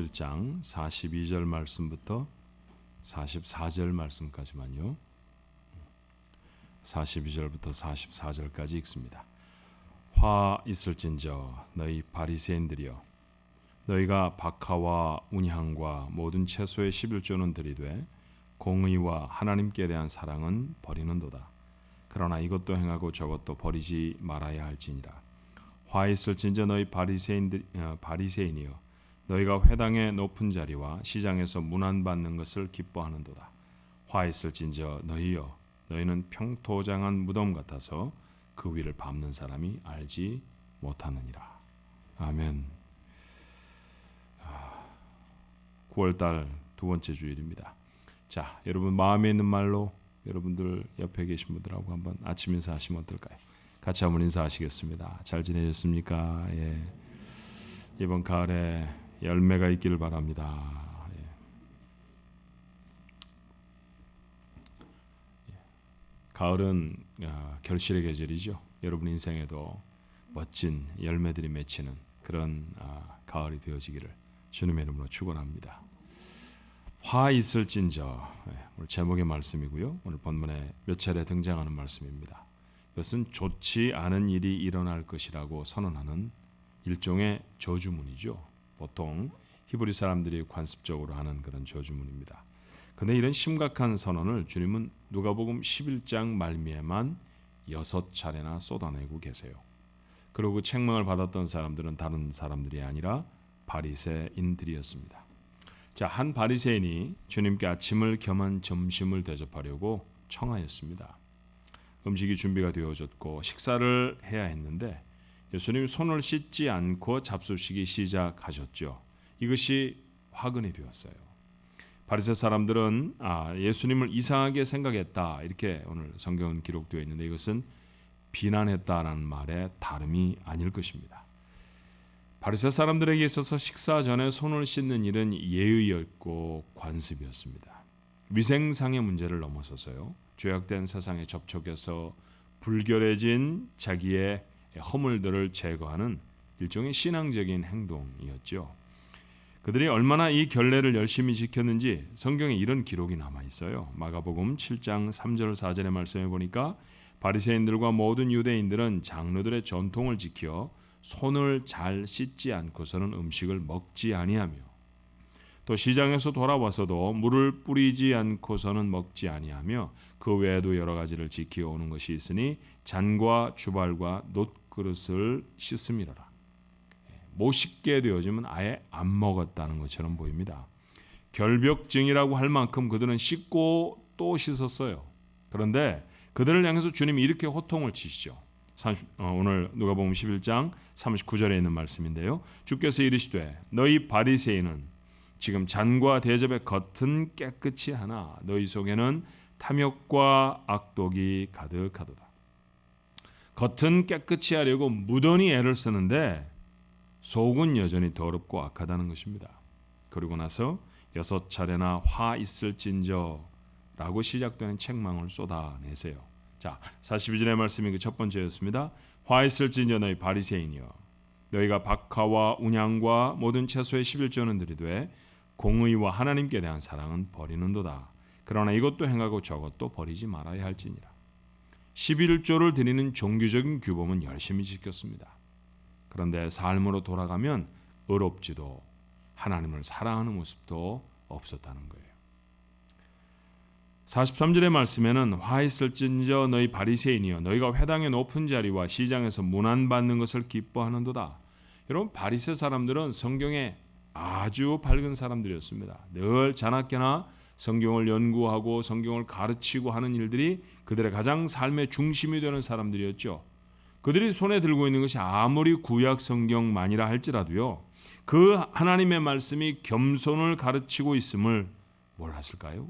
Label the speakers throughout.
Speaker 1: 11장 42절 말씀부터 44절 말씀까지만요. 42절부터 44절까지 읽습니다. 화 있을진저 너희 바리새인들이여, 너희가 박하와 운향과 모든 채소의 11조는 들이되 공의와 하나님께 대한 사랑은 버리는도다. 그러나 이것도 행하고 저것도 버리지 말아야 할지니라. 화 있을진저 너희 바리새인이여, 너희가 회당의 높은 자리와 시장에서 문안받는 것을 기뻐하는도다. 화 있을진저 너희여, 너희는 평토장한 무덤 같아서 그 위를 밟는 사람이 알지 못하느니라. 아멘. 9월달 두 번째 주일입니다. 자, 여러분 마음에 있는 말로 여러분들 옆에 계신 분들하고 한번 아침 인사하시면 어떨까요? 같이 한번 인사하시겠습니다. 잘 지내셨습니까? 예. 이번 가을에 열매가 있기를 바랍니다. 가을은 결실의 계절이죠. 여러분 인생에도 멋진 열매들이 맺히는 그런 가을이 되어지기를 주님의 이름으로 축원합니다. 화 있을진저, 오늘 제목의 말씀이고요. 오늘 본문에 몇 차례 등장하는 말씀입니다. 이것은 좋지 않은 일이 일어날 것이라고 선언하는 일종의 저주문이죠. 보통 히브리 사람들이 관습적으로 하는 그런 저주문입니다. 그런데 이런 심각한 선언을 주님은 누가복음 11장 말미에만 6차례나 쏟아내고 계세요. 그리고 그 책망을 받았던 사람들은 다른 사람들이 아니라 바리새인들이었습니다. 자, 한 바리새인이 주님께 아침을 겸한 점심을 대접하려고 청하였습니다. 음식이 준비가 되어졌고 식사를 해야 했는데 예수님이 손을 씻지 않고 잡수시기 시작하셨죠. 이것이 화근이 되었어요. 바리새 사람들은 예수님을 이상하게 생각했다, 이렇게 오늘 성경은 기록되어 있는데 이것은 비난했다라는 말에 다름이 아닐 것입니다. 바리새 사람들에게 있어서 식사 전에 손을 씻는 일은 예의였고 관습이었습니다. 위생상의 문제를 넘어서서요, 죄악된 세상에 접촉해서 불결해진 자기의 허물들을 제거하는 일종의 신앙적인 행동이었죠. 그들이 얼마나 이 결례를 열심히 지켰는지 성경에 이런 기록이 남아 있어요. 마가복음 7장 3절 4절의 말씀에 보니까 바리새인들과 모든 유대인들은 장로들의 전통을 지켜 손을 잘 씻지 않고서는 음식을 먹지 아니하며, 또 시장에서 돌아와서도 물을 뿌리지 않고서는 먹지 아니하며, 그 외에도 여러 가지를 지켜 오는 것이 있으니 잔과 주발과 놋그릇을 씻음이로라. 못 씻게 되어지면 아예 안 먹었다는 것처럼 보입니다. 결벽증이라고 할 만큼 그들은 씻고 또 씻었어요. 그런데 그들을 향해서 주님이 이렇게 호통을 치시죠. 오늘 누가복음 11장 39절에 있는 말씀인데요. 주께서 이르시되 너희 바리새인은 지금 잔과 대접의 겉은 깨끗이 하나 너희 속에는 탐욕과 악독이 가득하도다. 겉은 깨끗이 하려고 무던히 애를 쓰는데 속은 여전히 더럽고 악하다는 것입니다. 그리고 나서 6차례나 화 있을진저 라고 시작되는 책망을 쏟아내세요. 자, 42절의 말씀이 그 첫 번째였습니다. 화 있을진저 너희 바리새인이여, 너희가 박하와 운향과 모든 채소의 11조는 들이되 공의와 하나님께 대한 사랑은 버리는도다. 그러나 이것도 행하고 저것도 버리지 말아야 할지니라. 11조를 드리는 종교적인 규범은 열심히 지켰습니다. 그런데 삶으로 돌아가면 의롭지도 하나님을 사랑하는 모습도 없었다는 거예요. 43절의 말씀에는 화 있을진저 너희 바리새인이여, 너희가 회당의 높은 자리와 시장에서 문안받는 것을 기뻐하는도다. 여러분, 바리새 사람들은 성경에 아주 밝은 사람들이었습니다. 늘 자나깨나 성경을 연구하고 성경을 가르치고 하는 일들이 그들의 가장 삶의 중심이 되는 사람들이었죠. 그들이 손에 들고 있는 것이 아무리 구약 성경만이라 할지라도요, 그 하나님의 말씀이 겸손을 가르치고 있음을 몰랐을까요?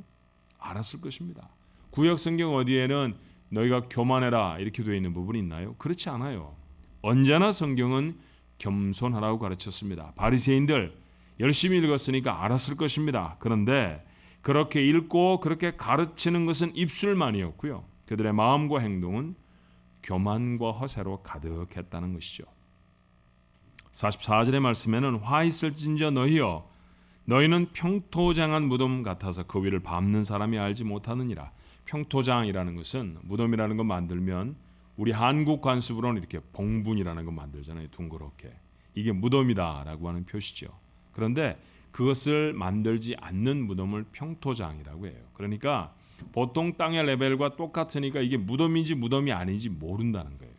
Speaker 1: 알았을 것입니다. 구약 성경 어디에는 너희가 교만해라 이렇게 되어 있는 부분이 있나요? 그렇지 않아요. 언제나 성경은 겸손하라고 가르쳤습니다. 바리새인들 열심히 읽었으니까 알았을 것입니다. 그런데 그렇게 읽고 그렇게 가르치는 것은 입술만이었고요, 그들의 마음과 행동은 교만과 허세로 가득했다는 것이죠. 44절의 말씀에는 화 있을진저 너희여, 너희는 평토장한 무덤 같아서 그 위를 밟는 사람이 알지 못하느니라. 평토장이라는 것은 무덤이라는 거 만들면 우리 한국 관습으로는 이렇게 봉분이라는 거 만들잖아요. 둥그렇게. 이게 무덤이다라고 하는 표시죠. 그런데 그것을 만들지 않는 무덤을 평토장이라고 해요. 그러니까 보통 땅의 레벨과 똑같으니까 이게 무덤인지 무덤이 아닌지 모른다는 거예요.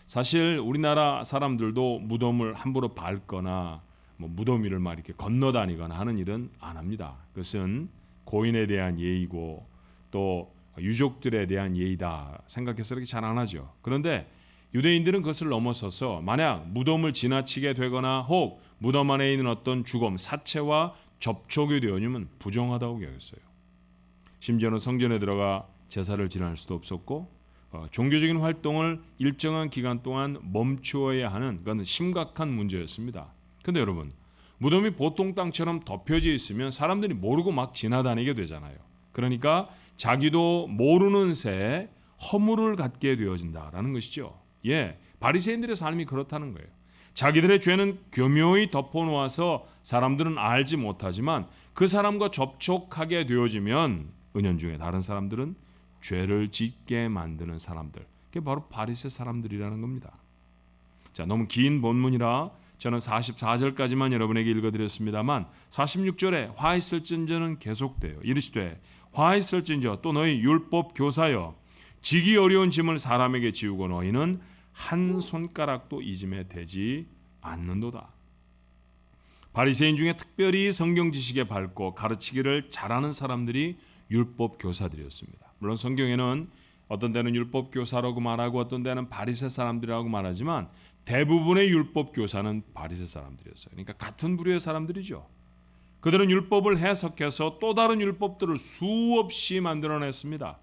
Speaker 1: 사실 우리나라 사람들도 무덤을 함부로 밟거나 무덤 위를 막 이렇게 건너다니거나 하는 일은 안 합니다. 그것은 고인에 대한 예의고 또 유족들에 대한 예의다 생각해서 이렇게 잘 안 하죠. 그런데 유대인들은 그것을 넘어서서 만약 무덤을 지나치게 되거나 혹 무덤 안에 있는 어떤 죽음, 사체와 접촉이 되어지면 부정하다고 여겼어요. 심지어는 성전에 들어가 제사를 지낼 수도 없었고 종교적인 활동을 일정한 기간 동안 멈추어야 하는 그건 심각한 문제였습니다. 근데 여러분, 무덤이 보통 땅처럼 덮여져 있으면 사람들이 모르고 막 지나다니게 되잖아요. 그러니까 자기도 모르는 새에 허물을 갖게 되어진다라는 것이죠. 바리새인들의 삶이 그렇다는 거예요. 자기들의 죄는 교묘히 덮어놓아서 사람들은 알지 못하지만 그 사람과 접촉하게 되어지면 은연중에 다른 사람들은 죄를 짓게 만드는 사람들, 그게 바로 바리새 사람들이라는 겁니다. 자, 너무 긴 본문이라 저는 44절까지만 여러분에게 읽어드렸습니다만 46절에 화 있을진저는 계속돼요. 이르시되 화 있을진저 또 너희 율법 교사여 지기 어려운 짐을 사람에게 지우고 너희는 한 손가락도 이 짐에 대지 않는도다. 바리새인 중에 특별히 성경 지식에 밝고 가르치기를 잘하는 사람들이 율법 교사들이었습니다. 물론 성경에는 어떤 때는 율법 교사라고 말하고 어떤 때는 바리새 사람들이라고 말하지만 대부분의 율법 교사는 바리새 사람들이었어요. 그러니까 같은 부류의 사람들이죠. 그들은 율법을 해석해서 또 다른 율법들을 수없이 만들어냈습니다.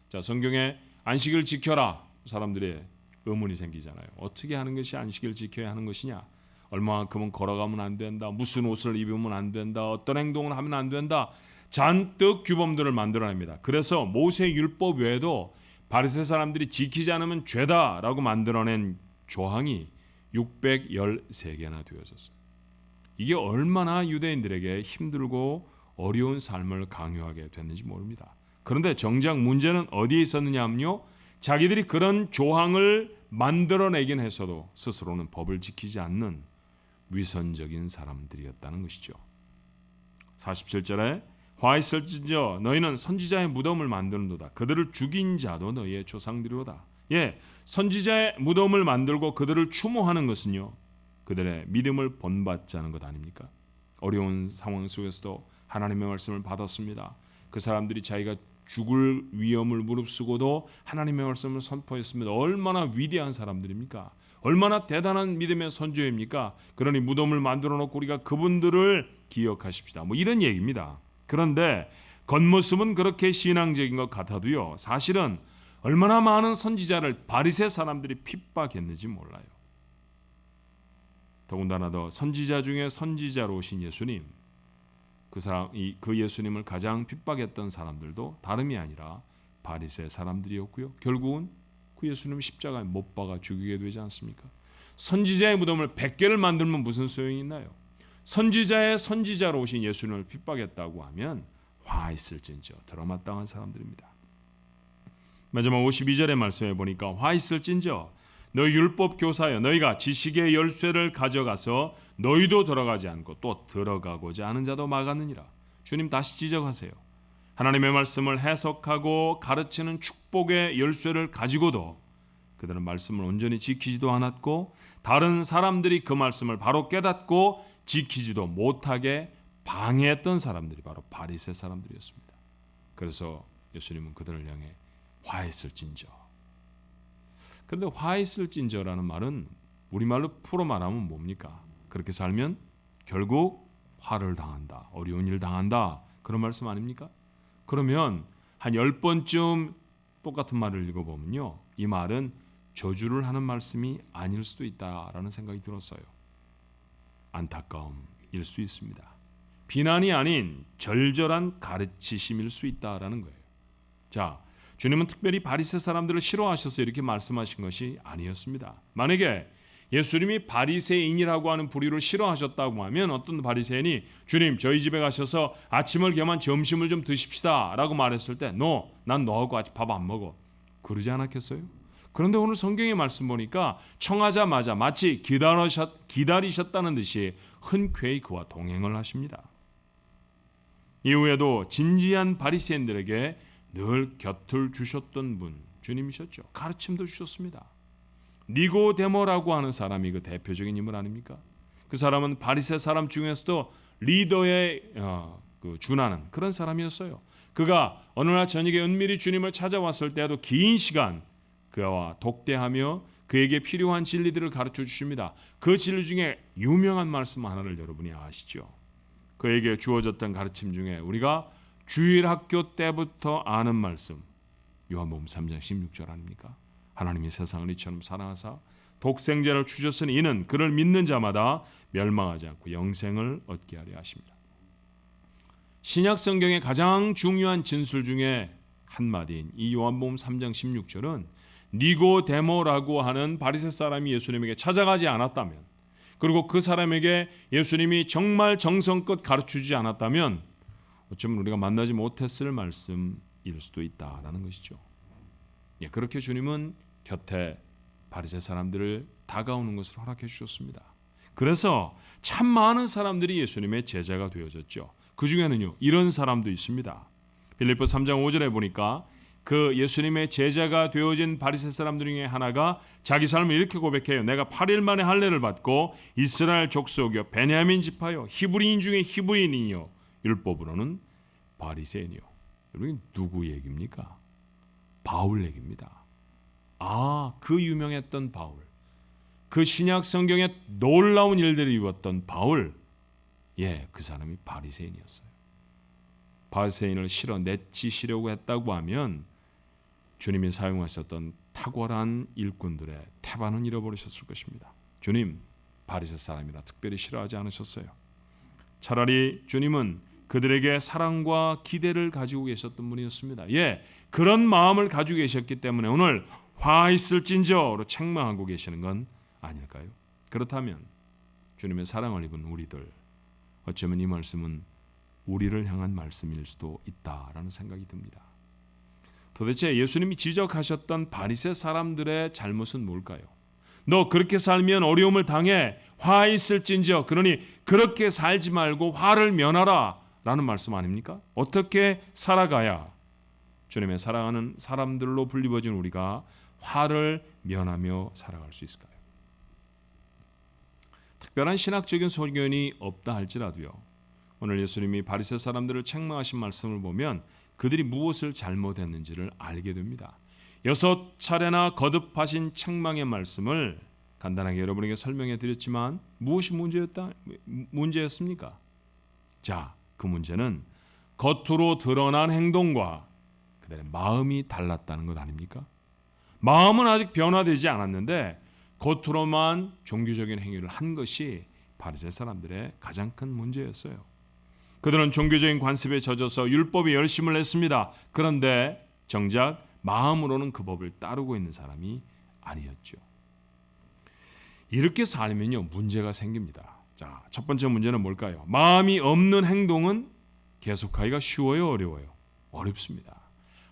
Speaker 1: 자, 성경에 안식을 지켜라 사람들의 의문이 생기잖아요. 어떻게 하는 것이 안식을 지켜야 하는 것이냐? 얼마만큼은 걸어가면 안 된다. 무슨 옷을 입으면 안 된다. 어떤 행동을 하면 안 된다. 잔뜩 규범들을 만들어냅니다. 그래서 모세 율법 외에도 바리새 사람들이 지키지 않으면 죄다라고 만들어낸 조항이 613개나 되어졌어요. 이게 얼마나 유대인들에게 힘들고 어려운 삶을 강요하게 됐는지 모릅니다. 그런데 정작 문제는 어디에 있었느냐 하면요, 자기들이 그런 조항을 만들어내긴 했어도 스스로는 법을 지키지 않는 위선적인 사람들이었다는 것이죠. 47절에 화 있을진저 너희는 선지자의 무덤을 만드는도다. 그들을 죽인 자도 너희의 조상들이로다. 선지자의 무덤을 만들고 그들을 추모하는 것은요, 그들의 믿음을 본받지 않은 것 아닙니까? 어려운 상황 속에서도 하나님의 말씀을 받았습니다. 그 사람들이 자기가 죽을 위험을 무릅쓰고도 하나님의 말씀을 선포했습니다. 얼마나 위대한 사람들입니까? 얼마나 대단한 믿음의 선조입니까? 그러니 무덤을 만들어 놓고 우리가 그분들을 기억하십시다. 이런 얘기입니다. 그런데 겉모습은 그렇게 신앙적인 것 같아도요, 사실은 얼마나 많은 선지자를 바리새 사람들이 핍박했는지 몰라요. 더군다나 더 선지자 중에 선지자로 오신 예수님, 그 예수님을 가장 핍박했던 사람들도 다름이 아니라 바리새 사람들이었고요. 결국은 그 예수님을 십자가에 못 박아 죽이게 되지 않습니까? 선지자의 무덤을 100개를 만들면 무슨 소용이 있나요? 선지자의 선지자로 오신 예수님을 핍박했다고 하면 화 있을진저 들어마땅한 사람들입니다. 마지막 52절의 말씀에 보니까 화 있을진저 너희 율법 교사여 너희가 지식의 열쇠를 가져가서 너희도 들어가지 않고 또 들어가고자 하는 자도 막았느니라. 주님 다시 지적하세요. 하나님의 말씀을 해석하고 가르치는 축복의 열쇠를 가지고도 그들은 말씀을 온전히 지키지도 않았고 다른 사람들이 그 말씀을 바로 깨닫고 지키지도 못하게 방해했던 사람들이 바로 바리새 사람들이었습니다. 그래서 예수님은 그들을 향해 화했을진저. 그런데 화했을진저라는 말은 우리말로 풀어 말하면 뭡니까? 그렇게 살면 결국 화를 당한다, 어려운 일 당한다, 그런 말씀 아닙니까? 그러면 한 10번쯤 똑같은 말을 읽어보면요, 이 말은 저주를 하는 말씀이 아닐 수도 있다라는 생각이 들었어요. 안타까움일 수 있습니다. 비난이 아닌 절절한 가르치심일 수 있다라는 거예요. 자, 주님은 특별히 바리새 사람들을 싫어하셔서 이렇게 말씀하신 것이 아니었습니다. 만약에 예수님이 바리새인이라고 하는 부류를 싫어하셨다고 하면 어떤 바리새인이 주님 저희 집에 가셔서 아침을 겸한 점심을 좀 드십시다 라고 말했을 때 난 너하고 아직 밥 안 먹어 그러지 않았겠어요? 그런데 오늘 성경의 말씀 보니까 청하자마자 마치 기다리셨다는 듯이 흔쾌히 그와 동행을 하십니다. 이후에도 진지한 바리새인들에게 늘 곁을 주셨던 분 주님이셨죠. 가르침도 주셨습니다. 니고데모라고 하는 사람이 그 대표적인 인물 아닙니까? 그 사람은 바리새 사람 중에서도 리더에 준하는 그런 사람이었어요. 그가 어느 날 저녁에 은밀히 주님을 찾아왔을 때에도 긴 시간 그와 독대하며 그에게 필요한 진리들을 가르쳐 주십니다. 그 진리 중에 유명한 말씀 하나를 여러분이 아시죠? 그에게 주어졌던 가르침 중에 우리가 주일 학교 때부터 아는 말씀 요한복음 3장 16절 아닙니까? 하나님이 세상을 이처럼 사랑하사 독생자를 주셨으니 이는 그를 믿는 자마다 멸망하지 않고 영생을 얻게 하려 하십니다. 신약 성경의 가장 중요한 진술 중에 한마디인 이 요한복음 3장 16절은 니고데모라고 하는 바리새 사람이 예수님에게 찾아가지 않았다면 그리고 그 사람에게 예수님이 정말 정성껏 가르쳐주지 않았다면 어쩌면 우리가 만나지 못했을 말씀일 수도 있다라는 것이죠. 그렇게 주님은 곁에 바리새 사람들을 다가오는 것을 허락해 주셨습니다. 그래서 참 많은 사람들이 예수님의 제자가 되어졌죠. 그 중에는요 이런 사람도 있습니다. 빌립보 3장 5절에 보니까 그 예수님의 제자가 되어진 바리새 사람들 중에 하나가 자기 삶을 이렇게 고백해요. 내가 8일 만에 할례를 받고 이스라엘 족속이요 베냐민 지파요 히브리인 중에 히브리인이요 율법으로는 바리새인이요. 여러분 누구 얘기입니까? 바울 얘기입니다. 그 유명했던 바울, 그 신약 성경에 놀라운 일들을 이루었던 바울, 그 사람이 바리새인이었어요. 바리새인을 내치시려고 했다고 하면 주님이 사용하셨던 탁월한 일꾼들의 태반은 잃어버리셨을 것입니다. 주님 바리새 사람이라 특별히 싫어하지 않으셨어요. 차라리 주님은 그들에게 사랑과 기대를 가지고 계셨던 분이었습니다. 그런 마음을 가지고 계셨기 때문에 오늘 화 있을진저로 책망하고 계시는 건 아닐까요? 그렇다면 주님의 사랑을 입은 우리들 어쩌면 이 말씀은 우리를 향한 말씀일 수도 있다라는 생각이 듭니다. 도대체 예수님이 지적하셨던 바리새 사람들의 잘못은 뭘까요? 너 그렇게 살면 어려움을 당해 화 있을진저 그러니 그렇게 살지 말고 화를 면하라 라는 말씀 아닙니까? 어떻게 살아가야 주님의 사랑하는 사람들로 불리워진 우리가 화를 면하며 살아갈 수 있을까요? 특별한 신학적인 소견이 없다 할지라도요. 오늘 예수님이 바리새 사람들을 책망하신 말씀을 보면 그들이 무엇을 잘못했는지를 알게 됩니다. 6차례나 거듭하신 책망의 말씀을 간단하게 여러분에게 설명해 드렸지만 무엇이 문제였습니까? 그 문제는 겉으로 드러난 행동과 그들의 마음이 달랐다는 것 아닙니까? 마음은 아직 변화되지 않았는데 겉으로만 종교적인 행위를 한 것이 바리새 사람들의 가장 큰 문제였어요. 그들은 종교적인 관습에 젖어서 율법에 열심을 했습니다. 그런데 정작 마음으로는 그 법을 따르고 있는 사람이 아니었죠. 이렇게 살면요 문제가 생깁니다. 첫 번째 문제는 뭘까요? 마음이 없는 행동은 계속하기가 쉬워요, 어려워요? 어렵습니다.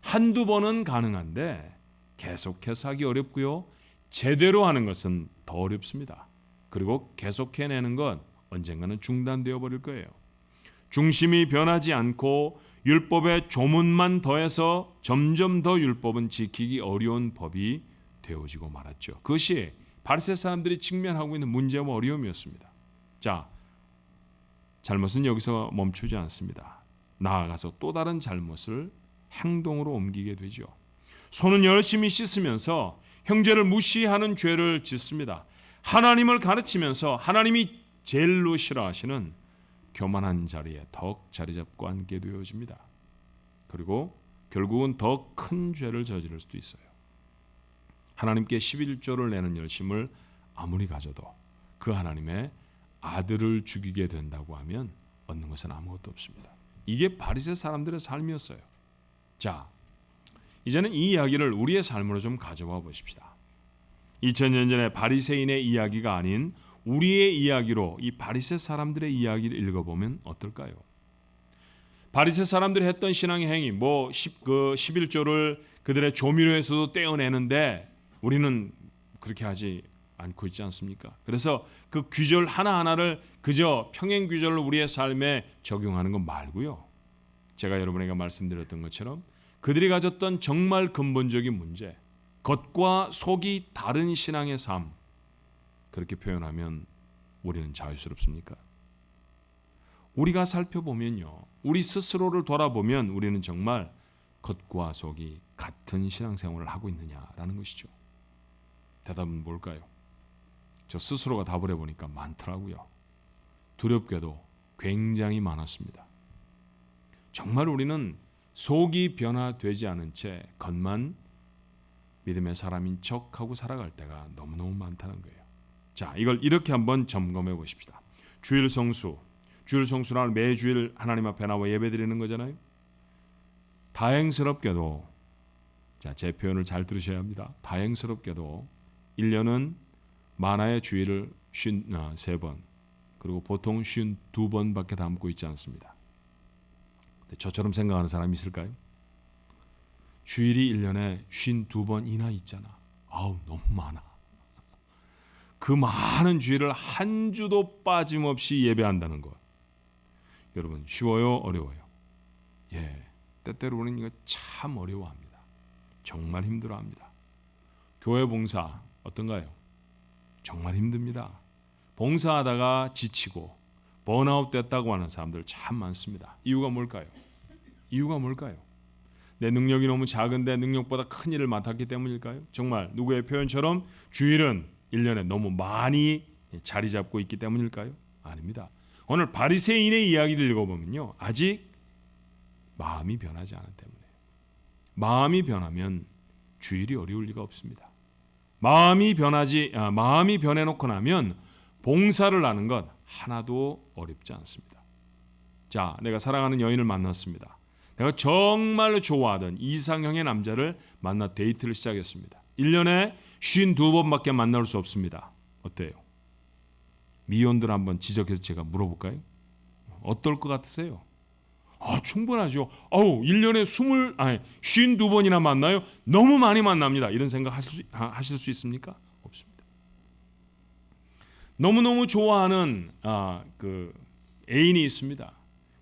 Speaker 1: 한두 번은 가능한데 계속해서 하기 어렵고요. 제대로 하는 것은 더 어렵습니다. 그리고 계속해내는 건 언젠가는 중단되어 버릴 거예요. 중심이 변하지 않고 율법의 조문만 더해서 점점 더 율법은 지키기 어려운 법이 되어지고 말았죠. 그것이 바리새 사람들이 직면하고 있는 문제와 어려움이었습니다. 잘못은 여기서 멈추지 않습니다. 나아가서 또 다른 잘못을 행동으로 옮기게 되죠. 손은 열심히 씻으면서 형제를 무시하는 죄를 짓습니다. 하나님을 가르치면서 하나님이 제일로 싫어하시는 교만한 자리에 덕 자리 잡고 앉게 되어집니다. 그리고 결국은 더 큰 죄를 저지를 수도 있어요. 하나님께 11조를 내는 열심을 아무리 가져도 그 하나님의 아들을 죽이게 된다고 하면 얻는 것은 아무것도 없습니다. 이게 바리새 사람들의 삶이었어요. 이제는 이 이야기를 우리의 삶으로 좀 가져와 보십시다. 2000년 전에 바리새인의 이야기가 아닌 우리의 이야기로 이 바리새 사람들의 이야기를 읽어보면 어떨까요? 바리새 사람들이 했던 신앙의 행위, 11조를 그들의 조미료에서도 떼어내는데 우리는 그렇게 하지 않고 있지 않습니까? 그래서 그 규절 하나하나를 그저 평행 규절로 우리의 삶에 적용하는 것 말고요. 제가 여러분에게 말씀드렸던 것처럼 그들이 가졌던 정말 근본적인 문제, 겉과 속이 다른 신앙의 삶, 그렇게 표현하면 우리는 자유스럽습니까? 우리가 살펴보면요, 우리 스스로를 돌아보면 우리는 정말 겉과 속이 같은 신앙생활을 하고 있느냐라는 것이죠. 대답은 뭘까요? 저 스스로가 답을 해보니까 많더라고요. 두렵게도 굉장히 많았습니다. 정말 우리는 속이 변화되지 않은 채 겉만 믿음의 사람인 척하고 살아갈 때가 너무너무 많다는 거예요. 자, 이걸 이렇게 한번 점검해 보십시다. 주일 성수란 매주일 하나님 앞에 나와 예배드리는 거잖아요. 다행스럽게도, 자, 제 표현을 잘 들으셔야 합니다. 다행스럽게도 1년은 만화의 주일을 53번, 그리고 보통 52번밖에 담고 있지 않습니다. 저처럼 생각하는 사람이 있을까요? 주일이 1년에 52번이나 있잖아. 아우, 너무 많아. 그 많은 주일을 한 주도 빠짐없이 예배한다는 것. 여러분, 쉬워요? 어려워요? 예, 때때로 우리는 이거 참 어려워합니다. 정말 힘들어합니다. 교회 봉사 어떤가요? 정말 힘듭니다. 봉사하다가 지치고 번아웃 됐다고 하는 사람들 참 많습니다. 이유가 뭘까요? 내 능력이 너무 작은데 능력보다 큰 일을 맡았기 때문일까요? 정말 누구의 표현처럼 주일은 1년에 너무 많이 자리 잡고 있기 때문일까요? 아닙니다. 오늘 바리새인의 이야기를 읽어보면요, 아직 마음이 변하지 않았기 때문에. 마음이 변하면 주일이 어려울 리가 없습니다. 마음이 변해놓고 나면 봉사를 하는 것 하나도 어렵지 않습니다. 자, 내가 사랑하는 여인을 만났습니다. 내가 정말로 좋아하던 이상형의 남자를 만나 데이트를 시작했습니다. 1년에 52번밖에 만날 수 없습니다. 어때요? 미혼들 한번 지적해서 제가 물어볼까요? 어떨 것 같으세요? 충분하죠. 1년에 52번이나 만나요? 너무 많이 만납니다. 이런 생각 하실 수 있습니까? 없습니다. 너무너무 좋아하는 그 애인이 있습니다.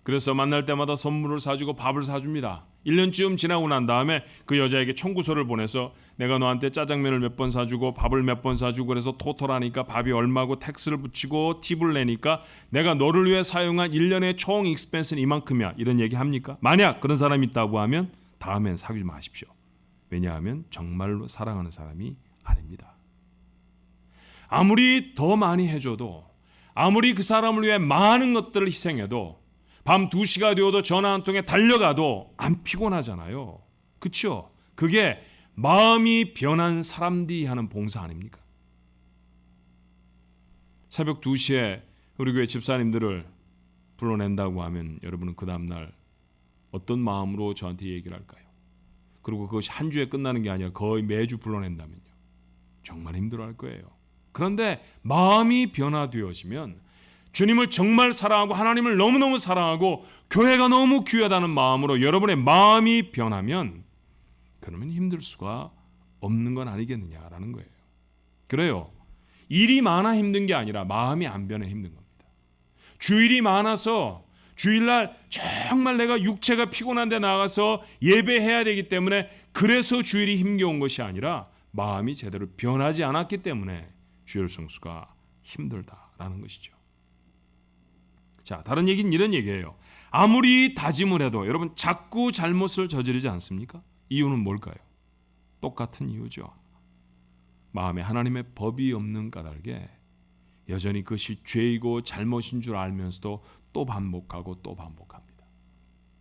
Speaker 1: 그래서 만날 때마다 선물을 사주고 밥을 사줍니다. 1년쯤 지나고 난 다음에 그 여자에게 청구서를 보내서 내가 너한테 짜장면을 몇 번 사주고 밥을 몇 번 사주고 그래서 토탈하니까 밥이 얼마고 텍스를 붙이고 팁을 내니까 내가 너를 위해 사용한 1년의 총 익스펜스는 이만큼이야. 이런 얘기 합니까? 만약 그런 사람이 있다고 하면 다음엔 사귀지 마십시오. 왜냐하면 정말로 사랑하는 사람이 아닙니다. 아무리 더 많이 해줘도, 아무리 그 사람을 위해 많은 것들을 희생해도, 밤 2시가 되어도 전화 한 통에 달려가도 안 피곤하잖아요. 그렇죠? 그게 마음이 변한 사람들이 하는 봉사 아닙니까? 새벽 2시에 우리 교회 집사님들을 불러낸다고 하면 여러분은 그 다음날 어떤 마음으로 저한테 얘기를 할까요? 그리고 그것이 한 주에 끝나는 게 아니라 거의 매주 불러낸다면요, 정말 힘들어할 거예요. 그런데 마음이 변화되어지면 주님을 정말 사랑하고 하나님을 너무너무 사랑하고 교회가 너무 귀하다는 마음으로 여러분의 마음이 변하면 그러면 힘들 수가 없는 건 아니겠느냐라는 거예요. 그래요. 일이 많아 힘든 게 아니라 마음이 안 변해 힘든 겁니다. 주일이 많아서 주일날 정말 내가 육체가 피곤한데 나가서 예배해야 되기 때문에 그래서 주일이 힘겨운 것이 아니라 마음이 제대로 변하지 않았기 때문에 주일 성수가 힘들다라는 것이죠. 자, 다른 얘기는 이런 얘기예요. 아무리 다짐을 해도 여러분 자꾸 잘못을 저지르지 않습니까? 이유는 뭘까요? 똑같은 이유죠. 마음에 하나님의 법이 없는 까닭에 여전히 그것이 죄이고 잘못인 줄 알면서도 또 반복하고 또 반복합니다.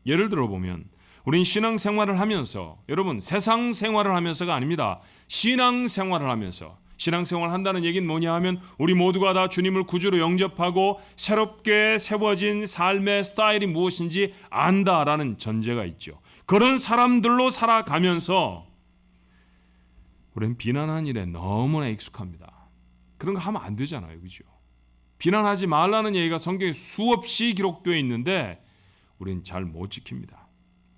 Speaker 1: 예를 들어 보면 우린 신앙생활을 하면서, 여러분 세상 생활을 하면서가 아닙니다. 신앙생활을 하면서, 신앙생활을 한다는 얘기는 뭐냐 하면 우리 모두가 다 주님을 구주로 영접하고 새롭게 세워진 삶의 스타일이 무엇인지 안다라는 전제가 있죠. 그런 사람들로 살아가면서 우리는 비난한 일에 너무나 익숙합니다. 그런 거 하면 안 되잖아요. 그죠? 비난하지 말라는 얘기가 성경에 수없이 기록되어 있는데 우리는 잘 못 지킵니다.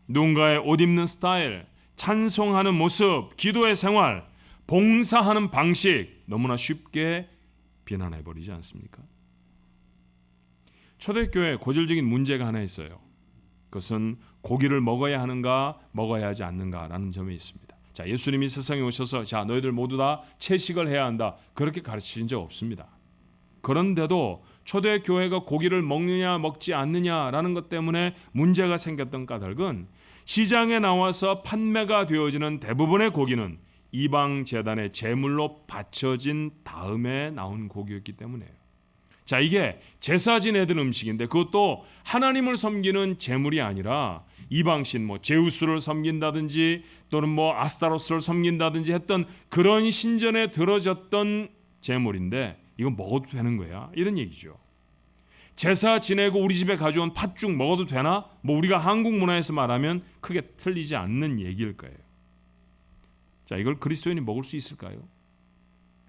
Speaker 1: 누군가의 옷 입는 스타일, 찬송하는 모습, 기도의 생활, 봉사하는 방식 너무나 쉽게 비난해버리지 않습니까? 초대교회에 고질적인 문제가 하나 있어요. 그것은 고기를 먹어야 하는가 먹어야 하지 않는가라는 점에 있습니다. 자, 예수님이 세상에 오셔서 자 너희들 모두 다 채식을 해야 한다 그렇게 가르치신 적 없습니다. 그런데도 초대교회가 고기를 먹느냐 먹지 않느냐라는 것 때문에 문제가 생겼던 까닭은 시장에 나와서 판매가 되어지는 대부분의 고기는 이방 제단의 제물로 바쳐진 다음에 나온 고기였기 때문이에요. 자, 이게 제사 지내던 음식인데 그것도 하나님을 섬기는 제물이 아니라 이방신 제우스를 섬긴다든지 또는 아스타로스를 섬긴다든지 했던 그런 신전에 들어졌던 제물인데 이건 먹어도 되는 거야 이런 얘기죠. 제사 지내고 우리 집에 가져온 팥죽 먹어도 되나? 우리가 한국 문화에서 말하면 크게 틀리지 않는 얘기일 거예요. 자, 이걸 그리스도인이 먹을 수 있을까요?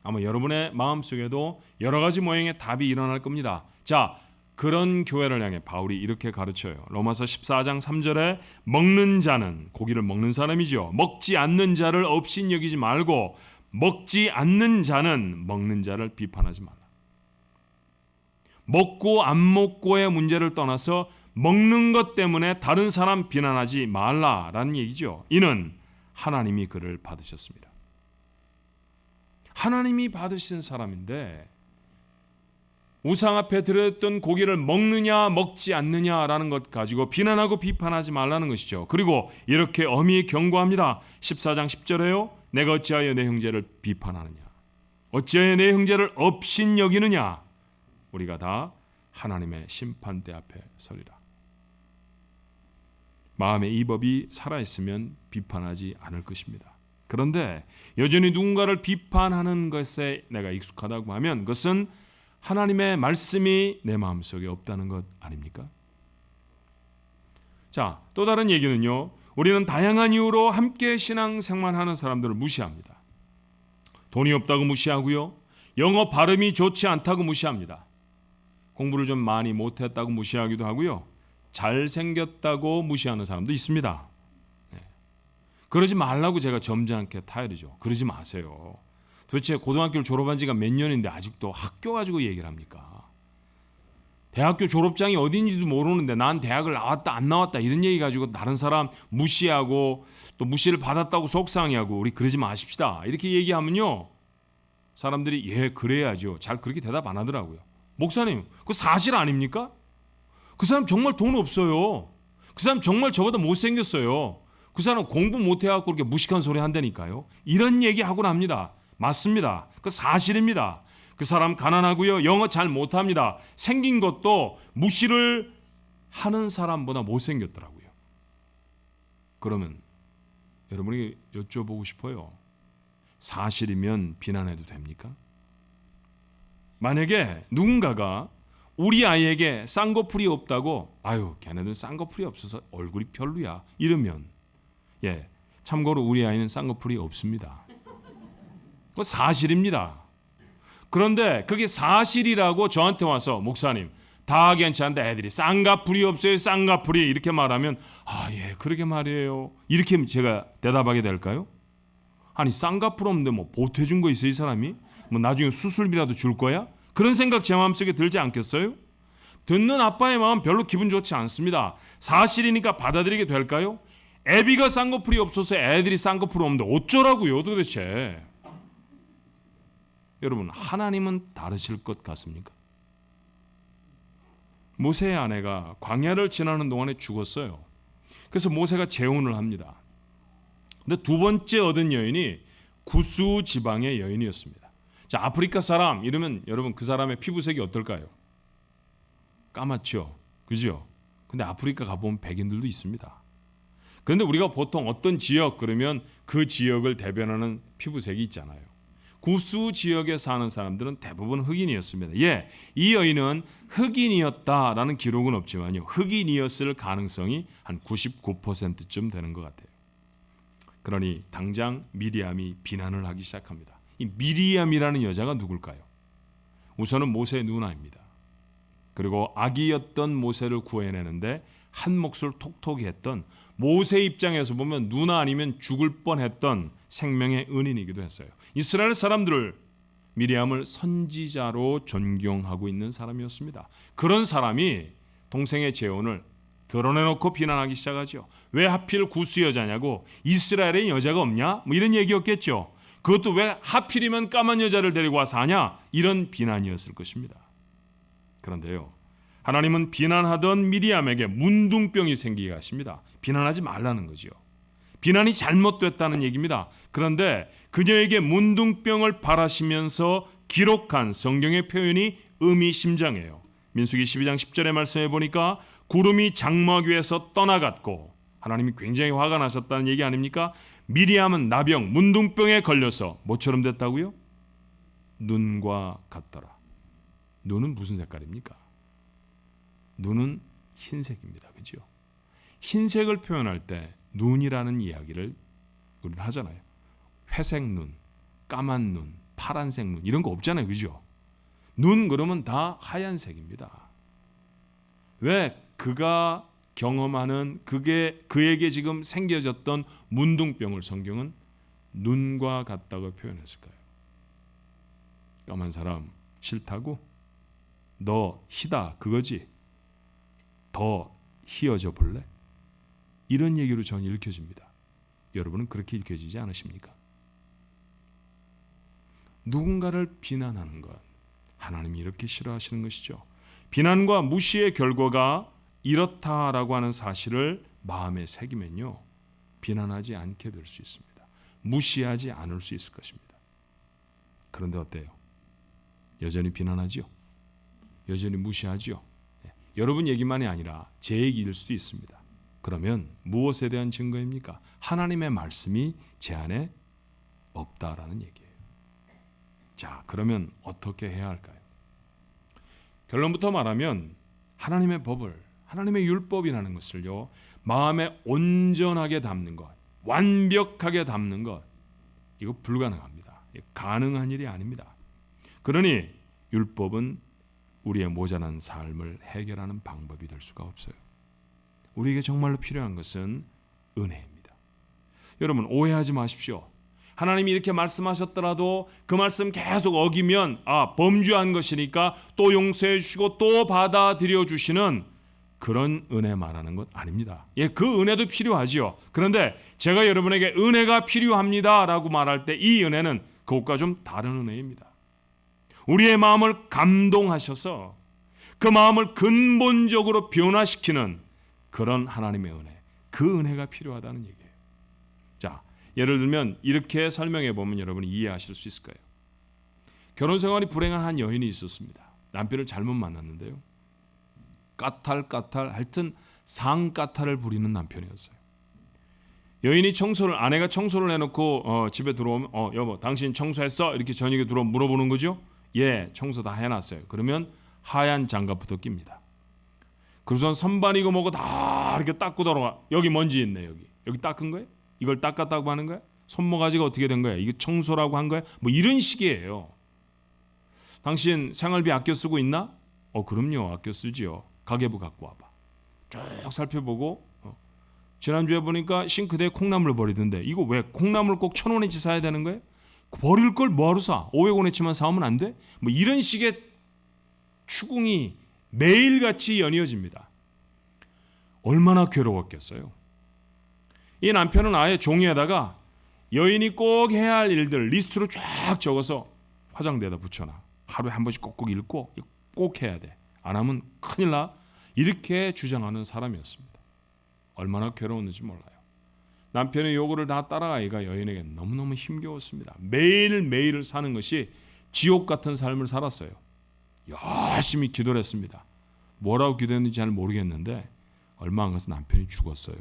Speaker 1: 아마 여러분의 마음속에도 여러 가지 모양의 답이 일어날 겁니다. 자, 그런 교회를 향해 바울이 이렇게 가르쳐요. 로마서 14장 3절에 먹는 자는 고기를 먹는 사람이죠. 먹지 않는 자를 업신 여기지 말고 먹지 않는 자는 먹는 자를 비판하지 말라. 먹고 안 먹고의 문제를 떠나서 먹는 것 때문에 다른 사람 비난하지 말라라는 얘기죠. 이는 하나님이 그를 받으셨습니다. 하나님이 받으신 사람인데 우상 앞에 드렸던 고기를 먹느냐 먹지 않느냐라는 것 가지고 비난하고 비판하지 말라는 것이죠. 그리고 이렇게 엄히 경고합니다. 14장 10절에요. 내가 어찌하여 내 형제를 비판하느냐 어찌하여 내 형제를 업신 여기느냐 우리가 다 하나님의 심판대 앞에 서리라. 마음의 이 법이 살아있으면 비판하지 않을 것입니다. 그런데 여전히 누군가를 비판하는 것에 내가 익숙하다고 하면 그것은 하나님의 말씀이 내 마음속에 없다는 것 아닙니까? 자, 또 다른 얘기는요. 우리는 다양한 이유로 함께 신앙생활하는 사람들을 무시합니다. 돈이 없다고 무시하고요. 영어 발음이 좋지 않다고 무시합니다. 공부를 좀 많이 못했다고 무시하기도 하고요. 잘생겼다고 무시하는 사람도 있습니다. 그러지 말라고 제가 점잖게 타이르죠. 그러지 마세요. 도대체 고등학교를 졸업한 지가 몇 년인데 아직도 학교 가지고 얘기를 합니까? 대학교 졸업장이 어딘지도 모르는데 난 대학을 나왔다 안 나왔다 이런 얘기 가지고 다른 사람 무시하고 또 무시를 받았다고 속상해하고 우리 그러지 마십시다. 이렇게 얘기하면요. 사람들이 예 그래야죠. 잘 그렇게 대답 안 하더라고요. 목사님 그거 사실 아닙니까? 그 사람 정말 돈 없어요. 그 사람 정말 저보다 못생겼어요. 그 사람 공부 못해갖고 그렇게 무식한 소리 한다니까요. 이런 얘기 하고 납니다. 맞습니다. 그 사실입니다. 그 사람 가난하고요. 영어 잘 못합니다. 생긴 것도 무시를 하는 사람보다 못생겼더라고요. 그러면 여러분이 여쭤보고 싶어요. 사실이면 비난해도 됩니까? 만약에 누군가가 우리 아이에게 쌍꺼풀이 없다고 아유 걔네들 쌍꺼풀이 없어서 얼굴이 별로야 이러면 예 참고로 우리 아이는 쌍꺼풀이 없습니다. 그거 사실입니다. 그런데 그게 사실이라고 저한테 와서 목사님 다 괜찮은데 애들이 쌍꺼풀이 없어요 쌍꺼풀이 이렇게 말하면 아 예 그러게 말이에요 이렇게 제가 대답하게 될까요? 아니 쌍꺼풀 없는데 보태준 거 있어요 이 사람이? 나중에 수술비라도 줄 거야? 그런 생각 제 마음속에 들지 않겠어요? 듣는 아빠의 마음 별로 기분 좋지 않습니다. 사실이니까 받아들이게 될까요? 애비가 쌍꺼풀이 없어서 애들이 쌍꺼풀 없는데 어쩌라고요 도대체? 여러분 하나님은 다르실 것 같습니까? 모세의 아내가 광야를 지나는 동안에 죽었어요. 그래서 모세가 재혼을 합니다. 근데 두 번째 얻은 여인이 구스 지방의 여인이었습니다. 자, 아프리카 사람 이러면 여러분 그 사람의 피부색이 어떨까요? 까맣죠, 그죠? 근데 아프리카 가보면 백인들도 있습니다. 그런데 우리가 보통 어떤 지역 그러면 그 지역을 대변하는 피부색이 있잖아요. 구스 지역에 사는 사람들은 대부분 흑인이었습니다. 예, 이 여인은 흑인이었다라는 기록은 없지만요. 흑인이었을 가능성이 한 99%쯤 되는 것 같아요. 그러니 당장 미리암이 비난을 하기 시작합니다. 이 미리암이라는 여자가 누굴까요? 우선은 모세의 누나입니다. 그리고 아기였던 모세를 구해내는데 한 몫을 톡톡히 했던, 모세 입장에서 보면 누나 아니면 죽을 뻔했던 생명의 은인이기도 했어요. 이스라엘 사람들을, 미리암을 선지자로 존경하고 있는 사람이었습니다. 그런 사람이 동생의 재혼을 드러내놓고 비난하기 시작하죠. 왜 하필 구스 여자냐고, 이스라엘에 여자가 없냐? 뭐 이런 얘기였겠죠. 그것도 왜 하필이면 까만 여자를 데리고 와서 하냐? 이런 비난이었을 것입니다. 그런데요, 하나님은 비난하던 미리암에게 문둥병이 생기게 하십니다. 비난하지 말라는 거죠. 비난이 잘못됐다는 얘기입니다. 그런데 그녀에게 문둥병을 바라시면서 기록한 성경의 표현이 의미심장해요. 민수기 12장 10절의 말씀에 보니까 구름이 장막 위에서 떠나갔고, 하나님이 굉장히 화가 나셨다는 얘기 아닙니까? 미리암은 나병, 문둥병에 걸려서 뭐처럼 됐다고요? 눈과 같더라. 눈은 무슨 색깔입니까? 눈은 흰색입니다. 그죠? 흰색을 표현할 때 눈이라는 이야기를 우리는 하잖아요. 회색 눈, 까만 눈, 파란색 눈, 이런 거 없잖아요. 그죠? 눈 그러면 다 하얀색입니다. 왜 그가 경험하는 그에게 지금 생겨졌던 문둥병을 성경은 눈과 같다고 표현했을까요? 까만 사람 싫다고? 너 희다 그거지? 더 희어져 볼래? 이런 얘기로 저는 읽혀집니다. 여러분은 그렇게 읽혀지지 않으십니까? 누군가를 비난하는 것, 하나님이 이렇게 싫어하시는 것이죠. 비난과 무시의 결과가 이렇다라고 하는 사실을 마음에 새기면요, 비난하지 않게 될 수 있습니다. 무시하지 않을 수 있을 것입니다. 그런데 어때요? 여전히 비난하지요? 여전히 무시하지요? 여러분 얘기만이 아니라 제 얘기일 수도 있습니다. 그러면 무엇에 대한 증거입니까? 하나님의 말씀이 제 안에 없다라는 얘기예요. 자, 그러면 어떻게 해야 할까요? 결론부터 말하면 하나님의 법을, 하나님의 율법이라는 것을요, 마음에 온전하게 담는 것, 완벽하게 담는 것, 이거 불가능합니다. 가능한 일이 아닙니다. 그러니 율법은 우리의 모자란 삶을 해결하는 방법이 될 수가 없어요. 우리에게 정말로 필요한 것은 은혜입니다. 여러분 오해하지 마십시오. 하나님이 이렇게 말씀하셨더라도 그 말씀 계속 어기면 범죄한 것이니까 또 용서해 주시고 또 받아들여 주시는 그런 은혜 말하는 것 아닙니다. 예, 그 은혜도 필요하지요. 그런데 제가 여러분에게 은혜가 필요합니다라고 말할 때 이 은혜는 그것과 좀 다른 은혜입니다. 우리의 마음을 감동하셔서 그 마음을 근본적으로 변화시키는 그런 하나님의 은혜, 그 은혜가 필요하다는 얘기예요. 자, 예를 들면 이렇게 설명해 보면 여러분이 이해하실 수 있을 거예요. 결혼 생활이 불행한 한 여인이 있었습니다. 남편을 잘못 만났는데요, 까탈 하여튼 상까탈을 부리는 남편이었어요. 여인이 아내가 청소를 해놓고 집에 들어오면 여보 당신 청소했어? 이렇게 저녁에 들어오면 물어보는 거죠. 예, 청소 다 해놨어요. 그러면 하얀 장갑부터 낍니다. 그래서 선반이고 뭐고 다 이렇게 닦고 돌아와. 여기 먼지 있네. 여기 닦은 거예요? 이걸 닦았다고 하는 거야? 손모가지가 어떻게 된 거야? 이게 청소라고 한 거야? 뭐 이런 식이에요. 당신 생활비 아껴 쓰고 있나? 그럼요, 아껴 쓰지요. 가계부 갖고 와봐. 쭉 살펴보고 지난주에 보니까 싱크대에 콩나물 버리던데 이거 왜 콩나물 꼭 1,000원어치 사야 되는 거예요? 버릴 걸 뭐하러 사? 500원어치만 사오면 안 돼? 뭐 이런 식의 추궁이 매일같이 연이어집니다. 얼마나 괴로웠겠어요. 이 남편은 아예 종이에다가 여인이 꼭 해야 할 일들 리스트로 쫙 적어서 화장대에다 붙여놔. 하루에 한 번씩 꼭꼭 읽고 꼭 해야 돼. 안 하면 큰일 나. 이렇게 주장하는 사람이었습니다. 얼마나 괴로웠는지 몰라요. 남편의 요구를 다 따라가기가 여인에게 너무너무 힘겨웠습니다. 매일매일을 사는 것이 지옥 같은 삶을 살았어요. 열심히 기도를 했습니다. 뭐라고 기도했는지 잘 모르겠는데 얼마 안 가서 남편이 죽었어요.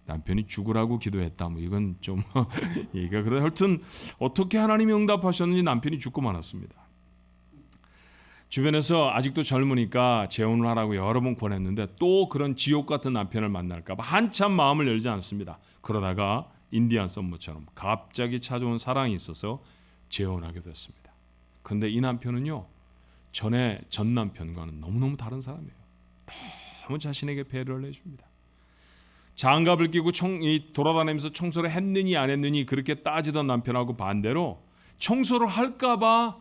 Speaker 1: 남편이 죽으라고 기도했다. 뭐 이건 좀 얘기가 그래. 하여튼 어떻게 하나님이 응답하셨는지 남편이 죽고 말았습니다. 주변에서 아직도 젊으니까 재혼을 하라고 여러 번 권했는데 또 그런 지옥 같은 남편을 만날까 봐 한참 마음을 열지 않습니다. 그러다가 인디안 썸머처럼 갑자기 찾아온 사랑이 있어서 재혼하게 됐습니다. 그런데 이 남편은요, 전 남편과는 너무너무 다른 사람이에요. 너무 자신에게 배려를 해줍니다. 장갑을 끼고 돌아다니면서 청소를 했느니 안 했느니 그렇게 따지던 남편하고 반대로 청소를 할까봐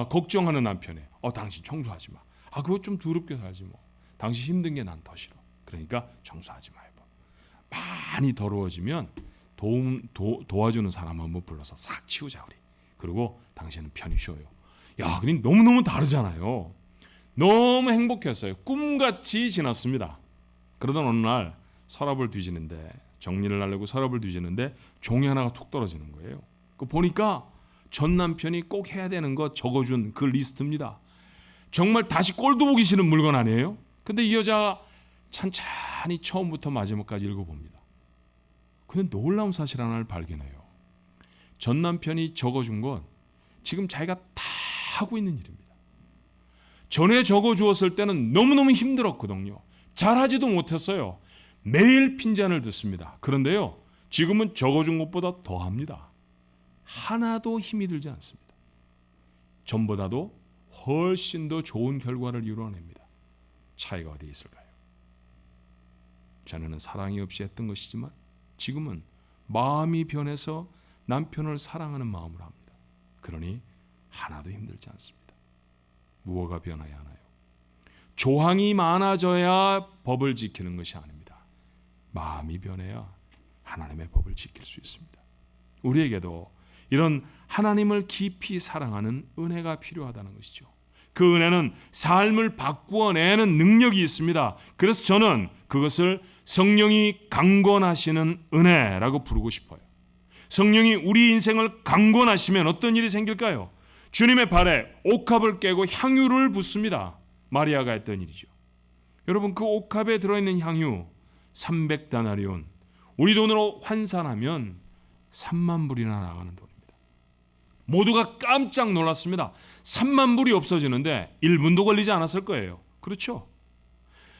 Speaker 1: 걱정하는 남편이에요. 당신 청소하지 마. 그거 좀 더럽게 살지 뭐. 당신 힘든 게 난 더 싫어. 그러니까 청소하지 마. 많이 더러워지면 도와주는 사람 한번 불러서 싹 치우자 우리. 그리고 당신은 편히 쉬어요. 그럼 너무너무 다르잖아요. 너무 행복했어요. 꿈같이 지났습니다. 그러던 어느 날 서랍을 뒤지는데, 정리를 하려고 서랍을 뒤지는데 종이 하나가 툭 떨어지는 거예요. 보니까 전 남편이 꼭 해야 되는 거 적어준 그 리스트입니다. 정말 다시 꼴도 보기 싫은 물건 아니에요? 근데 이 여자가 찬찬히 처음부터 마지막까지 읽어봅니다. 근데 놀라운 사실 하나를 발견해요. 전 남편이 적어준 건 지금 자기가 다 하고 있는 일입니다. 전에 적어주었을 때는 너무너무 힘들었거든요. 잘하지도 못했어요. 매일 핀잔을 듣습니다. 그런데요, 지금은 적어준 것보다 더 합니다. 하나도 힘이 들지 않습니다. 전보다도 훨씬 더 좋은 결과를 이루어냅니다. 차이가 어디에 있을까요? 전에는 사랑이 없이 했던 것이지만 지금은 마음이 변해서 남편을 사랑하는 마음으로 합니다. 그러니 하나도 힘들지 않습니다. 무엇가 변해야 하나요? 조항이 많아져야 법을 지키는 것이 아닙니다. 마음이 변해야 하나님의 법을 지킬 수 있습니다. 우리에게도 이런 하나님을 깊이 사랑하는 은혜가 필요하다는 것이죠. 그 은혜는 삶을 바꾸어내는 능력이 있습니다. 그래서 저는 그것을 성령이 강권하시는 은혜라고 부르고 싶어요. 성령이 우리 인생을 강권하시면 어떤 일이 생길까요? 주님의 발에 옥합을 깨고 향유를 붓습니다. 마리아가 했던 일이죠. 여러분, 그 옥합에 들어있는 향유 300다나리온, 우리 돈으로 환산하면 3만 불이나 나가는 돈입니다. 모두가 깜짝 놀랐습니다. 3만 불이 없어지는데 1분도 걸리지 않았을 거예요. 그렇죠?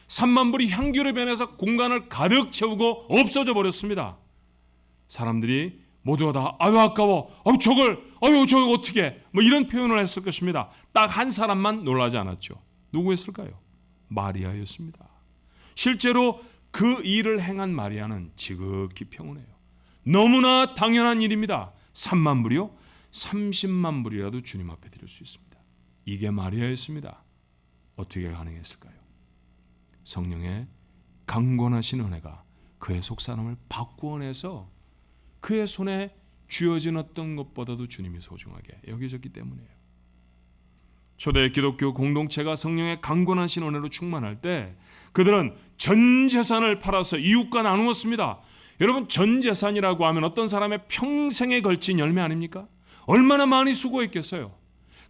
Speaker 1: 3만 불이 향기로 변해서 공간을 가득 채우고 없어져 버렸습니다. 사람들이 모두가 다 아까워, 저걸 어떻게, 이런 표현을 했을 것입니다. 딱 한 사람만 놀라지 않았죠. 누구였을까요? 마리아였습니다. 실제로 그 일을 행한 마리아는 지극히 평온해요. 너무나 당연한 일입니다. 3만 불이요? 30만 불이라도 주님 앞에 드릴 수 있습니다. 이게 마리아였습니다. 어떻게 가능했을까요? 성령의 강권하신 은혜가 그의 속사람을 바꾸어내서 그의 손에 쥐어진 어떤 것보다도 주님이 소중하게 여기셨기 때문이에요. 초대 기독교 공동체가 성령의 강권하신 은혜로 충만할 때 그들은 전 재산을 팔아서 이웃과 나누었습니다. 여러분, 전 재산이라고 하면 어떤 사람의 평생에 걸친 열매 아닙니까? 얼마나 많이 수고했겠어요.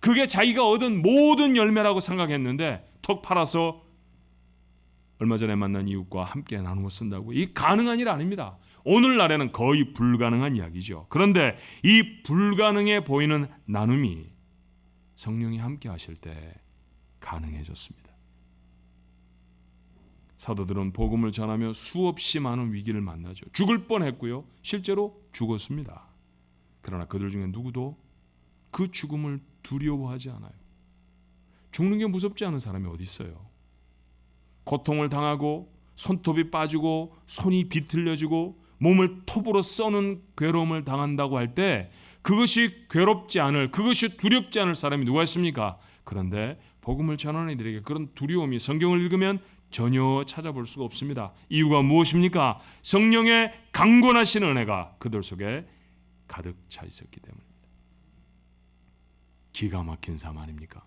Speaker 1: 그게 자기가 얻은 모든 열매라고 생각했는데 턱 팔아서 얼마 전에 만난 이웃과 함께 나누어 쓴다고, 이 가능한 일 아닙니다. 오늘날에는 거의 불가능한 이야기죠. 그런데 이 불가능해 보이는 나눔이 성령이 함께 하실 때 가능해졌습니다. 사도들은 복음을 전하며 수없이 많은 위기를 만나죠. 죽을 뻔했고요. 실제로 죽었습니다. 그러나 그들 중에 누구도 그 죽음을 두려워하지 않아요. 죽는 게 무섭지 않은 사람이 어디 있어요? 고통을 당하고 손톱이 빠지고 손이 비틀려지고 몸을 톱으로 써는 괴로움을 당한다고 할 때 그것이 괴롭지 않을, 그것이 두렵지 않을 사람이 누가 있습니까? 그런데 복음을 전하는 이들에게 그런 두려움이 성경을 읽으면 전혀 찾아볼 수가 없습니다. 이유가 무엇입니까? 성령의 강권하신 은혜가 그들 속에 가득 차 있었기 때문입니다. 기가 막힌 삶 아닙니까?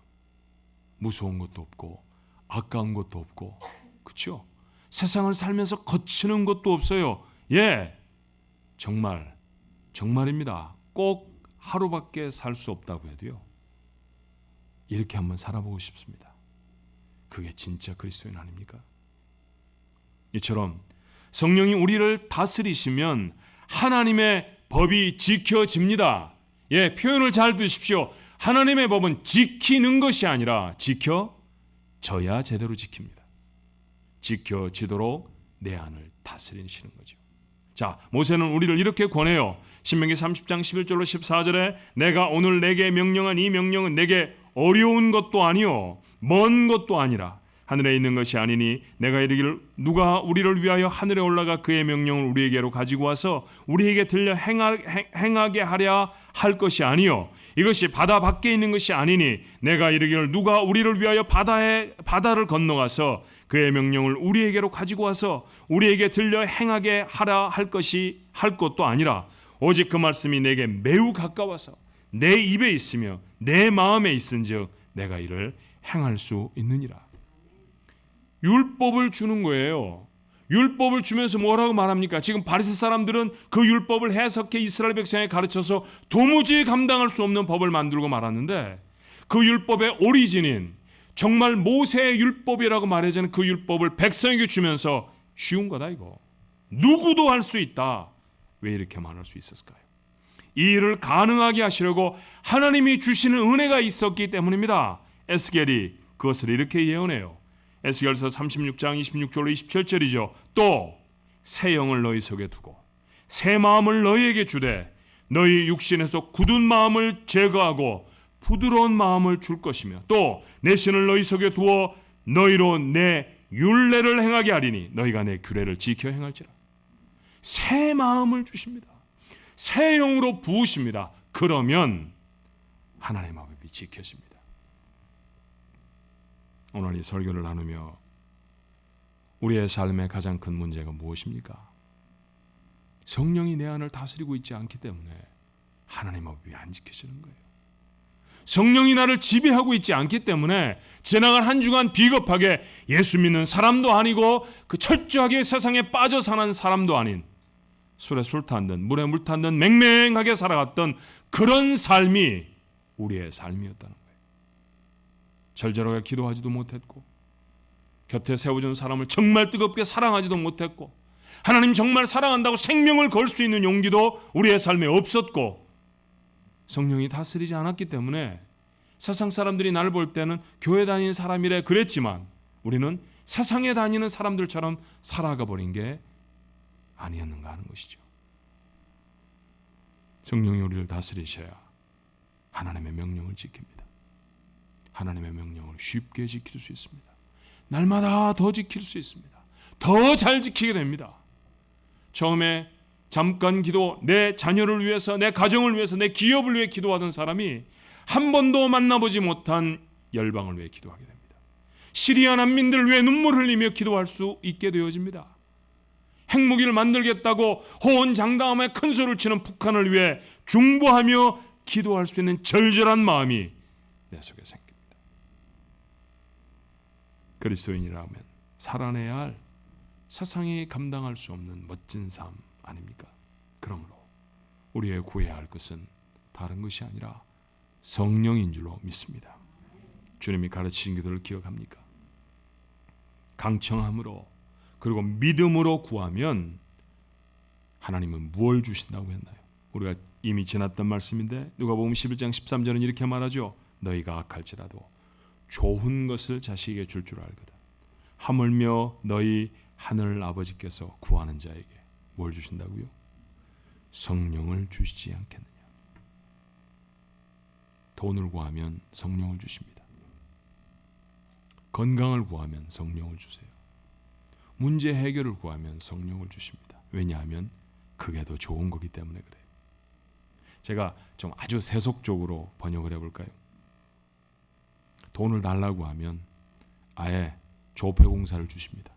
Speaker 1: 무서운 것도 없고 아까운 것도 없고, 그렇죠? 세상을 살면서 거치는 것도 없어요. 정말입니다. 꼭 하루밖에 살 수 없다고 해도요, 이렇게 한번 살아보고 싶습니다. 그게 진짜 그리스도인 아닙니까? 이처럼 성령이 우리를 다스리시면 하나님의 법이 지켜집니다. 표현을 잘 들으십시오. 하나님의 법은 지키는 것이 아니라 지켜져야 제대로 지킵니다. 지켜지도록 내 안을 다스리시는 거죠. 자, 모세는 우리를 이렇게 권해요. 신명기 30장 11절로 14절에 내가 오늘 내게 명령한 이 명령은 내게 어려운 것도 아니요 먼 것도 아니라 하늘에 있는 것이 아니니 내가 이르기를 누가 우리를 위하여 하늘에 올라가 그의 명령을 우리에게로 가지고 와서 우리에게 들려 행하게 하랴 할 것이 아니요 이것이 바다 밖에 있는 것이 아니니 내가 이르기를 누가 우리를 위하여 바다를 건너가서 그의 명령을 우리에게로 가지고 와서 우리에게 들려 행하게 하라 할 것도 아니라 오직 그 말씀이 내게 매우 가까워서 내 입에 있으며 내 마음에 있은즉 내가 이를 행할 수 있느니라. 율법을 주는 거예요. 율법을 주면서 뭐라고 말합니까? 지금 바리새 사람들은 그 율법을 해석해 이스라엘 백성에 가르쳐서 도무지 감당할 수 없는 법을 만들고 말았는데 그 율법의 오리진인 정말 모세의 율법이라고 말해지는 그 율법을 백성에게 주면서 쉬운 거다 이거. 누구도 할 수 있다. 왜 이렇게 말할 수 있었을까요? 이 일을 가능하게 하시려고 하나님이 주시는 은혜가 있었기 때문입니다. 에스겔이 그것을 이렇게 예언해요. 에스겔서 36장 26절로 27절이죠. 또 새 영을 너희 속에 두고 새 마음을 너희에게 주되 너희 육신에서 굳은 마음을 제거하고 부드러운 마음을 줄 것이며 또 내 신을 너희 속에 두어 너희로 내 율례를 행하게 하리니 너희가 내 규례를 지켜 행할지라. 새 마음을 주십니다. 새 영으로 부으십니다. 그러면 하나님의 법이 지켜집니다. 오늘 이 설교를 나누며 우리의 삶의 가장 큰 문제가 무엇입니까? 성령이 내 안을 다스리고 있지 않기 때문에 하나님의 법이 안 지켜지는 거예요. 성령이 나를 지배하고 있지 않기 때문에 지나간 한 주간 비겁하게 예수 믿는 사람도 아니고 그 철저하게 세상에 빠져 사는 사람도 아닌 술에 술 탄 듯 물에 물 탄 듯 맹맹하게 살아갔던 그런 삶이 우리의 삶이었다는 거예요. 절절하게 기도하지도 못했고 곁에 세워준 사람을 정말 뜨겁게 사랑하지도 못했고 하나님 정말 사랑한다고 생명을 걸 수 있는 용기도 우리의 삶에 없었고 성령이 다스리지 않았기 때문에 세상 사람들이 나를 볼 때는 교회 다니는 사람이래 그랬지만 우리는 세상에 다니는 사람들처럼 살아가 버린 게 아니었는가 하는 것이죠. 성령이 우리를 다스리셔야 하나님의 명령을 지킵니다. 하나님의 명령을 쉽게 지킬 수 있습니다. 날마다 더 지킬 수 있습니다. 더 잘 지키게 됩니다. 처음에 잠깐 기도, 내 자녀를 위해서, 내 가정을 위해서, 내 기업을 위해 기도하던 사람이 한 번도 만나보지 못한 열방을 위해 기도하게 됩니다. 시리아 난민들을 위해 눈물 흘리며 기도할 수 있게 되어집니다. 핵무기를 만들겠다고 호언장담하며 큰 소리를 치는 북한을 위해 중보하며 기도할 수 있는 절절한 마음이 내 속에 생깁니다. 그리스도인이라면 살아내야 할 세상이 감당할 수 없는 멋진 삶 아닙니까? 그러므로 우리의 구해야 할 것은 다른 것이 아니라 성령인 줄로 믿습니다. 주님이 가르치신 기도를 기억합니까? 강청함으로 그리고 믿음으로 구하면 하나님은 무엇을 주신다고 했나요? 우리가 이미 지났던 말씀인데 누가복음 11장 13절은 이렇게 말하죠. 너희가 악할지라도 좋은 것을 자식에게 줄 줄 알거든. 하물며 너희 하늘 아버지께서 구하는 자에게 뭘 주신다고요? 성령을 주시지 않겠느냐. 돈을 구하면 성령을 주십니다. 건강을 구하면 성령을 주세요. 문제 해결을 구하면 성령을 주십니다. 왜냐하면 그게 더 좋은 거기 때문에 그래요. 제가 좀 아주 세속적으로 번역을 해볼까요? 돈을 달라고 하면 아예 조폐공사를 주십니다.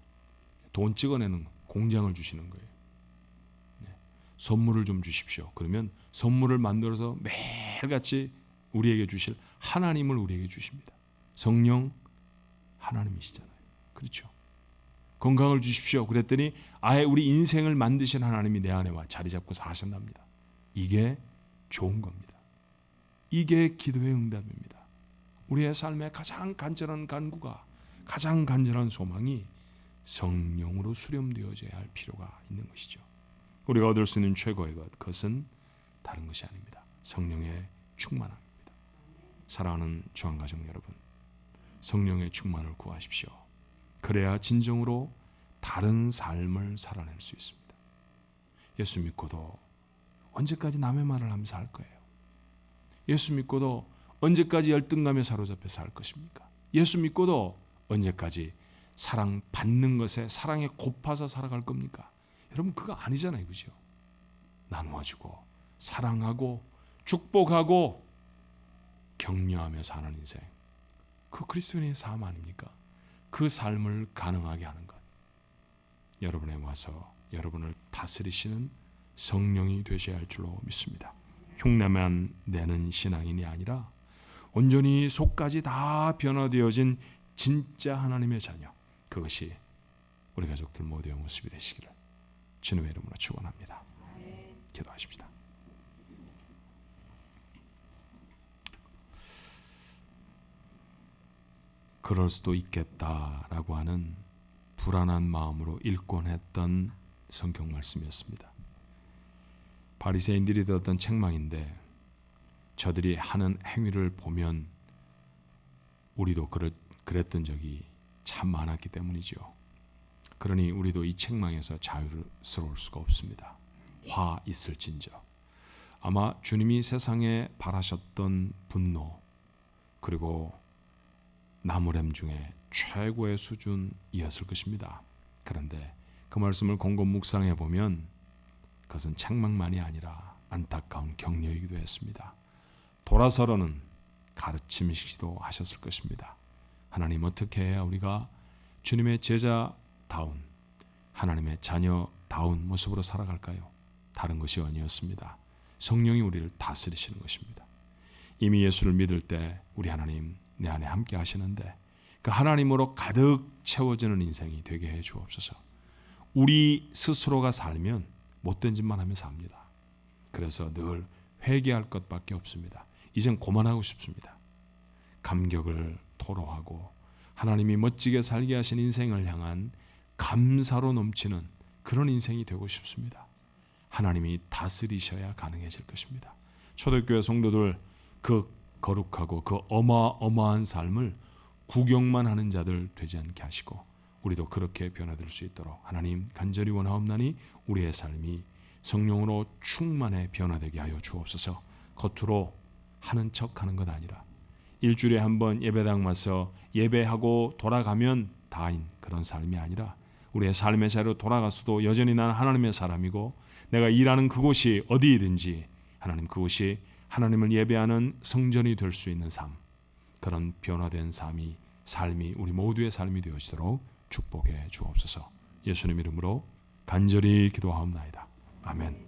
Speaker 1: 돈 찍어내는 공장을 주시는 거예요. 선물을 좀 주십시오. 그러면 선물을 만들어서 매일같이 우리에게 주실 하나님을 우리에게 주십니다. 성령 하나님이시잖아요. 그렇죠? 건강을 주십시오. 그랬더니 아예 우리 인생을 만드신 하나님이 내 안에 와 자리 잡고 사신답니다. 이게 좋은 겁니다. 이게 기도의 응답입니다. 우리의 삶의 가장 간절한 간구가 가장 간절한 소망이 성령으로 수렴되어져야 할 필요가 있는 것이죠. 우리가 얻을 수 있는 최고의 것, 그것은 다른 것이 아닙니다. 성령의 충만함입니다. 사랑하는 주안가족 여러분, 성령의 충만을 구하십시오. 그래야 진정으로 다른 삶을 살아낼 수 있습니다. 예수 믿고도 언제까지 남의 말을 하면서 할 거예요? 예수 믿고도 언제까지 열등감에 사로잡혀 살 것입니까? 예수 믿고도 언제까지 사랑받는 것에 사랑에 고파서 살아갈 겁니까? 여러분 그거 아니잖아요. 그죠? 나누어주고 사랑하고 축복하고 격려하며 사는 인생, 그 그리스도인의 삶 아닙니까? 그 삶을 가능하게 하는 것, 여러분에 와서 여러분을 다스리시는 성령이 되셔야 할 줄로 믿습니다. 흉내만 내는 신앙인이 아니라 온전히 속까지 다 변화되어진 진짜 하나님의 자녀, 그것이 우리 가족들 모두의 모습이 되시기를 주님의 이름으로 축원합니다. 기도하십시다. 그럴 수도 있겠다라고 하는 불안한 마음으로 읽곤 했던 성경 말씀이었습니다. 바리새인들이 들었던 책망인데 저들이 하는 행위를 보면 우리도 그랬던 적이 참 많았기 때문이죠. 그러니 우리도 이 책망에서 자유스러울 수가 없습니다. 화 있을진저. 아마 주님이 세상에 바라셨던 분노, 그리고 나무램 중에 최고의 수준이었을 것입니다. 그런데 그 말씀을 곰곰 묵상해 보면 그것은 책망만이 아니라 안타까운 격려이기도 했습니다. 돌아서려는 가르침이시기도 하셨을 것입니다. 하나님, 어떻게 해야 우리가 주님의 제자다운, 하나님의 자녀다운 모습으로 살아갈까요? 다른 것이 아니었습니다. 성령이 우리를 다스리시는 것입니다. 이미 예수를 믿을 때 우리 하나님 내 안에 함께 하시는데 그 하나님으로 가득 채워지는 인생이 되게 해 주옵소서. 우리 스스로가 살면 못된 짓만 하며 삽니다. 그래서 늘 회개할 것밖에 없습니다. 이젠 그만하고 싶습니다. 감격을 토로하고 하나님이 멋지게 살게 하신 인생을 향한 감사로 넘치는 그런 인생이 되고 싶습니다. 하나님이 다스리셔야 가능해질 것입니다. 초대교회 성도들, 그 거룩하고 그 어마어마한 삶을 구경만 하는 자들 되지 않게 하시고 우리도 그렇게 변화될 수 있도록 하나님 간절히 원하옵나니 우리의 삶이 성령으로 충만해 변화되게 하여 주옵소서. 겉으로 하는 척하는 것 아니라 일주일에 한 번 예배당 와서 예배하고 돌아가면 다인 그런 삶이 아니라 우리의 삶의 자리로 돌아가서도 여전히 나는 하나님의 사람이고 내가 일하는 그곳이 어디이든지 하나님 그곳이 하나님을 예배하는 성전이 될 수 있는 삶, 그런 변화된 삶이 우리 모두의 삶이 되어지도록 축복해 주옵소서. 예수님 이름으로 간절히 기도하옵나이다. 아멘.